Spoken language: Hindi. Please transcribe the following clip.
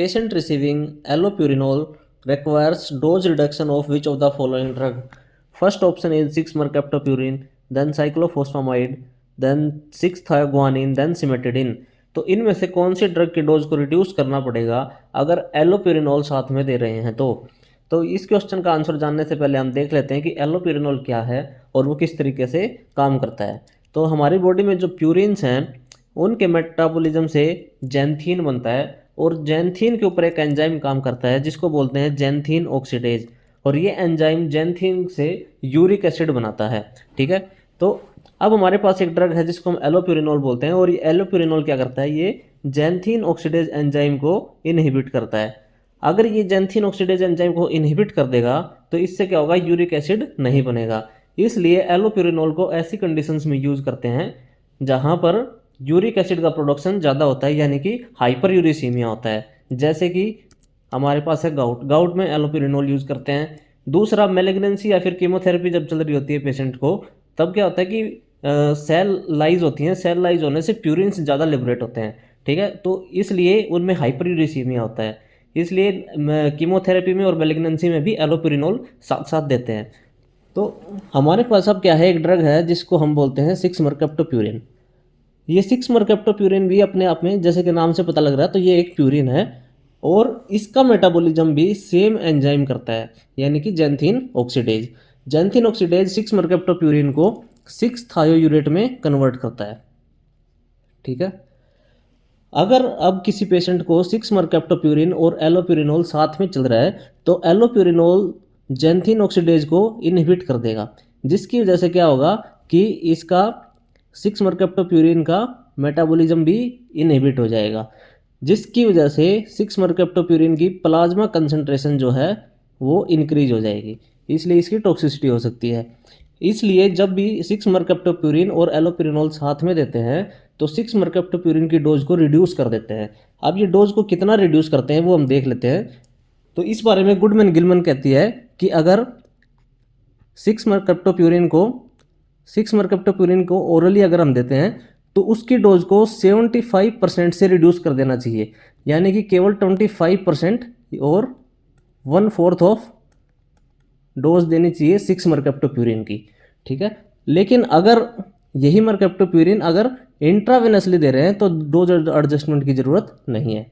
Patient receiving allopurinol requires dose reduction of which of the following drug? First option is 6-mercaptopurine, then cyclophosphamide, then 6-thioguanine, then cimetidine. तो इनमें से कौन से ड्रग के डोज को रिड्यूस करना पड़ेगा अगर एलोपिरिनोल साथ में दे रहे हैं तो इस क्वेश्चन का आंसर जानने से पहले हम देख लेते हैं कि एलोपिरिनोल क्या है और वो किस तरीके से काम करता है। तो हमारी बॉडी में जो प्यूरिन्स हैं उनके मेटाबॉलिज्म से जैंथीन बनता है और जैंथीन के ऊपर एक एंजाइम काम करता है जिसको बोलते हैं जैंथीन ऑक्सीडेज, और ये एंजाइम जैंथीन से यूरिक एसिड बनाता है। ठीक है, तो अब हमारे पास एक ड्रग है जिसको हम एलोप्यूरिनोल बोलते हैं और ये एलोप्यूरिनोल क्या करता है, ये जैंथीन ऑक्सीडेज एंजाइम को इनहिबिट करता है। अगर ये जैंथीन ऑक्सीडेज एंजाइम को इनहिबिट कर देगा तो इससे क्या होगा, यूरिक एसिड नहीं बनेगा। इसलिए एलोप्यूरिनोल को ऐसी कंडीशंस में यूज़ करते हैं जहाँ पर यूरिक एसिड का प्रोडक्शन ज़्यादा होता है, यानी कि हाइपर यूरिसीमिया होता है। जैसे कि हमारे पास है गाउट में एलोप्यूरिनोल यूज़ करते हैं। दूसरा, मैलिग्नेंसी या फिर कीमोथेरेपी जब चल रही होती है पेशेंट को, तब क्या होता है कि सेल लाइज होती हैं, सेल लाइज होने से प्यूरिन्स ज़्यादा लिबरेट होते हैं। ठीक है, तो इसलिए उनमें हाइपर यूरिसीमिया होता है, इसलिए कीमोथेरेपी में और मैलिग्नेंसी में भी एलोप्यूरिनोल साथ साथ देते हैं। तो हमारे पास अब क्या है, एक ड्रग है जिसको हम बोलते हैं 6-mercaptopurine। ये 6-mercaptopurine भी अपने आप में, जैसे कि नाम से पता लग रहा है, तो ये एक प्यूरिन है और इसका मेटाबॉलिज्म भी सेम एंजाइम करता है, यानी कि xanthine oxidase. Xanthine oxidase 6-mercaptopurine को 6-thioureate में कन्वर्ट करता है। ठीक है, अगर अब किसी पेशेंट को 6-mercaptopurine और एलोप्यूरिनोल साथ में चल रहा है तो एलोप्यूरिनोल जैंथीन ऑक्सीडेज को इनहिबिट कर देगा, जिसकी वजह से क्या होगा कि इसका 6-mercaptopurine का मेटाबॉलिज्म भी इनहिबिट हो जाएगा, जिसकी वजह से 6-mercaptopurine की प्लाज्मा कंसंट्रेशन जो है वो इंक्रीज हो जाएगी, इसलिए इसकी टॉक्सिसिटी हो सकती है। इसलिए जब भी 6-mercaptopurine और एलोप्यूरिनोल साथ में देते हैं तो 6-mercaptopurine की डोज को रिड्यूस कर देते हैं। अब ये डोज को कितना रिड्यूस करते हैं वो हम देख लेते हैं। तो इस बारे में गुडमैन गिलमन कहती है कि अगर 6-mercaptopurine को ओरली अगर हम देते हैं तो उसकी डोज को 75% से रिड्यूस कर देना चाहिए, यानी कि केवल 25% और 1/4 ऑफ डोज देनी चाहिए 6-mercaptopurine की। ठीक है, लेकिन अगर यही mercaptopurine अगर इंट्रावेनसली दे रहे हैं तो डोज एडजस्टमेंट की ज़रूरत नहीं है।